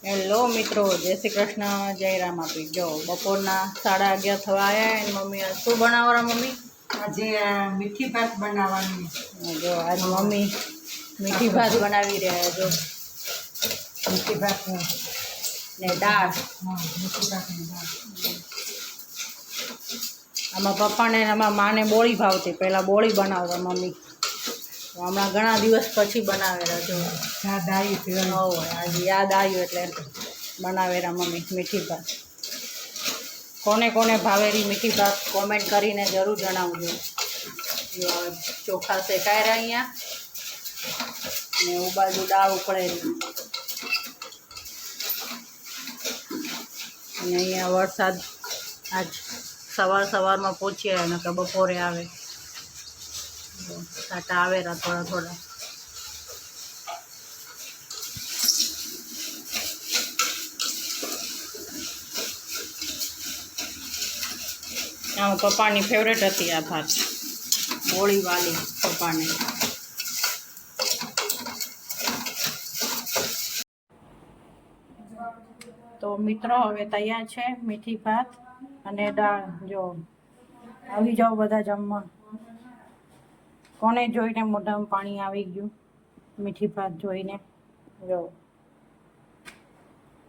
Hello મિત્રો, જય શ્રી કૃષ્ણ, જય રામ આપી. જો બપોરના 11:30 થવા આવ્યા અને મમ્મી શું બનાવવાના? મમ્મી આજે મીઠી ભાત બનાવવાની. જો આજ મમ્મી મીઠી ભાત બનાવી રહ્યા. જો મીઠી ભાત ને દાળ. મીઠી ભાતની દાળ. આમાં પપ્પાને આમાં માને બોળી ભાવતી, પહેલાં બોળી બનાવતા મમ્મી. હમણાં ઘણા દિવસ પછી બનાવેલા. જો યાદ આવી આજે યાદ આવ્યું એટલે બનાવેલા મમ્મી મીઠી ભાત. કોને કોને ભાવેલી મીઠી ભાત કોમેન્ટ કરીને જરૂર જણાવજો. જો ચોખા શેકાયેલા અહીંયા ને એવું બાજુ દાળ ઉકળેલી. અને અહીંયા વરસાદ આજ સવારમાં પહોંચ્યા અને કે બપોરે આવે. છાંટા આવેલા થોડા થોડા. પપ્પાની ફેવરેટ હતી આ ભાત, બોળી વાલી પપ્પાને. તો મિત્રો હવે તૈયાર છે મીઠી ભાત અને દાળ. જો આવી જાઓ બધા જમવા. કોને જોઈને મોઢામાં પાણી આવી ગયું મીઠી ભાત જોઈને? જો